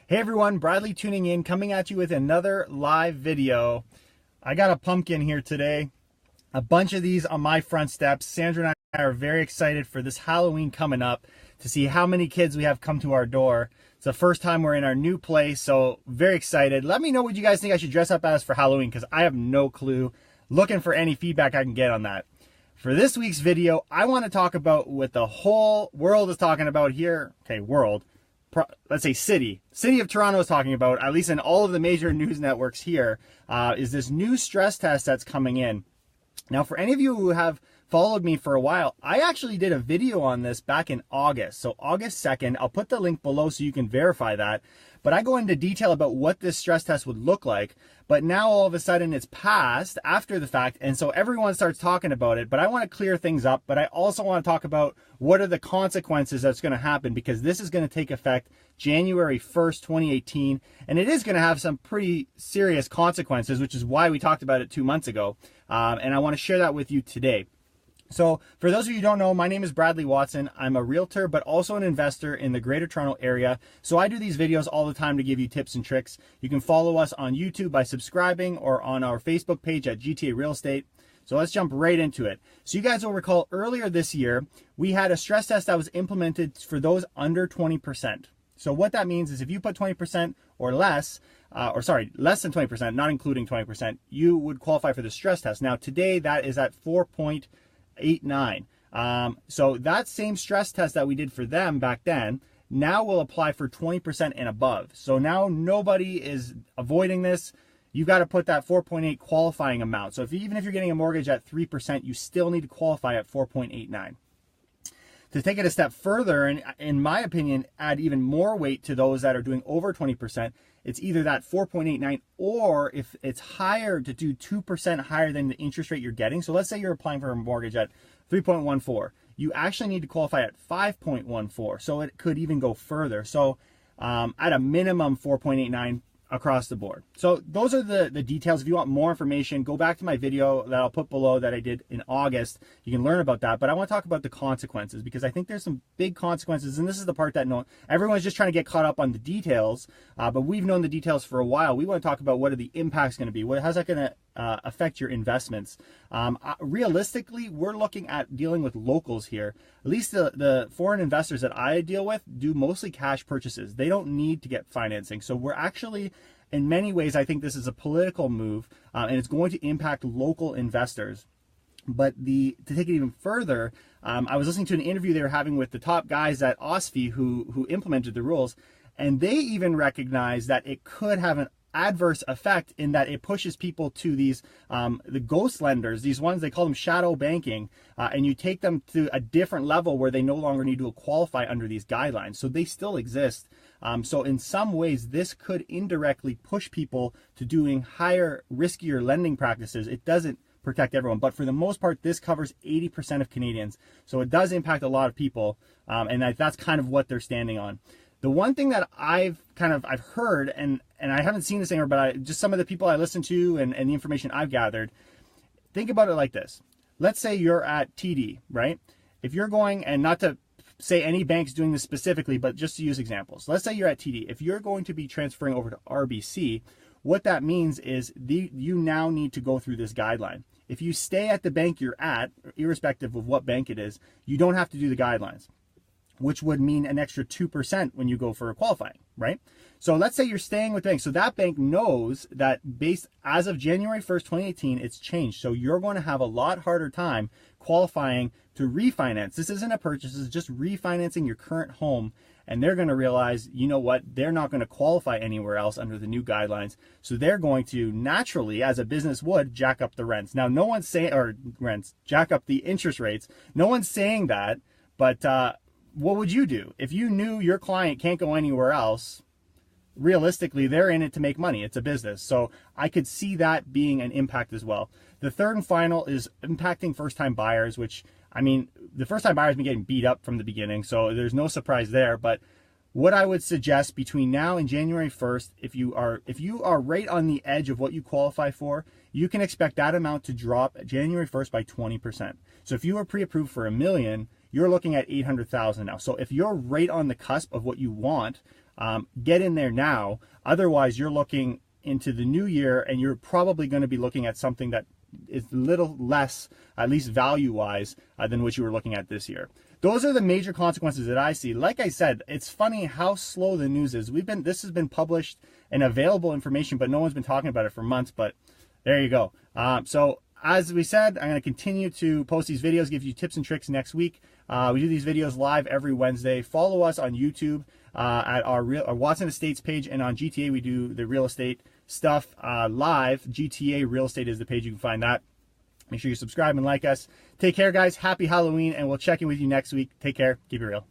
Hey everyone, Bradley tuning in, coming at you with another live video. I got a pumpkin here today, a bunch of these on my front steps. Sandra and I are very excited for this Halloween coming up to see how many kids we have come to our door. It's the first time we're in our new place, so very excited. Let me know what you guys think I should dress up as for Halloween, because I have no clue. Looking for any feedback I can get on that. For this week's video, I want to talk about what the whole world is talking about here. Okay, world. Let's say city of Toronto is talking about, at least in all of the major news networks here, is this new stress test that's coming in. Now, for any of you who have followed me for a while, I actually did a video on this back in August. So August 2nd, I'll put the link below so you can verify that. But I go into detail about what this stress test would look like. But now all of a sudden it's passed after the fact. And so everyone starts talking about it. But I want to clear things up. But I also want to talk about what are the consequences that's going to happen, because this is going to take effect January 1st, 2018. And it is going to have some pretty serious consequences, which is why we talked about it 2 months ago. And I want to share that with you today. So for those of you who don't know, my name is Bradley Watson. I'm a realtor, but also an investor in the Greater Toronto area. So I do these videos all the time to give you tips and tricks. You can follow us on YouTube by subscribing, or on our Facebook page at GTA Real Estate. So let's jump right into it. So you guys will recall earlier this year, we had a stress test that was implemented for those under 20%. So what that means is if you put 20% or less, less than 20%, not including 20%, you would qualify for the stress test. Now today that is at 4.89. So that same stress test that we did for them back then now will apply for 20% and above. So now nobody is avoiding this. You've got to put that 4.8 qualifying amount. So even if you're getting a mortgage at 3%, you still need to qualify at 4.89. To take it a step further, and in my opinion, add even more weight to those that are doing over 20%, it's either that 4.89, or if it's higher, to do 2% higher than the interest rate you're getting. So let's say you're applying for a mortgage at 3.14. You actually need to qualify at 5.14. So it could even go further. So at a minimum, 4.89 across the board. So those are the details. If you want more information, go back to my video that I'll put below that I did in August. You can learn about that. But I want to talk about the consequences, because I think there's some big consequences. And this is the part that everyone's just trying to get caught up on the details. But we've known the details for a while. We want to talk about what are the impacts going to be. How's that going to affect your investments? Realistically, we're looking at dealing with locals here. At least the foreign investors that I deal with do mostly cash purchases. They don't need to get financing. So we're actually, in many ways, I think this is a political move, and it's going to impact local investors. But to take it even further, I was listening to an interview they were having with the top guys at OSFI who implemented the rules, and they even recognized that it could have an adverse effect in that it pushes people to these the ghost lenders, these ones they call them shadow banking, and you take them to a different level where they no longer need to qualify under these guidelines. So they still exist. So in some ways, this could indirectly push people to doing higher, riskier lending practices. It doesn't protect everyone, but for the most part, this covers 80% of Canadians. So it does impact a lot of people, and that's kind of what they're standing on. The one thing that I've heard, and I haven't seen this anywhere, but just some of the people I listen to and the information I've gathered, think about it like this. Let's say you're at TD, right? If you're going, and not to say any bank's doing this specifically, but just to use examples. Let's say you're at TD. If you're going to be transferring over to RBC, what that means is you now need to go through this guideline. If you stay at the bank you're at, irrespective of what bank it is, you don't have to do the guidelines, which would mean an extra 2% when you go for a qualifying, right? So let's say you're staying with the bank. So that bank knows that as of January 1st, 2018, it's changed. So you're going to have a lot harder time qualifying to refinance. This isn't a purchase, it's just refinancing your current home. And they're going to realize, you know what, they're not going to qualify anywhere else under the new guidelines. So they're going to naturally, as a business would, jack up the rents. Now, no one's saying, or rents, jack up the interest rates. No one's saying that, but what would you do? If you knew your client can't go anywhere else, realistically, they're in it to make money. It's a business. So I could see that being an impact as well. The third and final is impacting first-time buyers, which, I mean, the first-time buyers have been getting beat up from the beginning, so there's no surprise there. But what I would suggest between now and January 1st, if you are right on the edge of what you qualify for, you can expect that amount to drop January 1st by 20%. So if you were pre-approved for $1 million, you're looking at 800,000 now. So if you're right on the cusp of what you want, get in there now. Otherwise, you're looking into the new year, and you're probably going to be looking at something that is a little less, at least value-wise, than what you were looking at this year. Those are the major consequences that I see. Like I said, it's funny how slow the news is. This has been published and available information, but no one's been talking about it for months. But there you go. So as we said, I'm going to continue to post these videos, give you tips and tricks next week. We do these videos live every Wednesday. Follow us on YouTube at our Watson Estates page, and on GTA we do the real estate stuff live. GTA Real Estate is the page. You can find that. Make sure you subscribe and like us. Take care, guys. Happy Halloween, and we'll check in with you next week. Take care. Keep it real.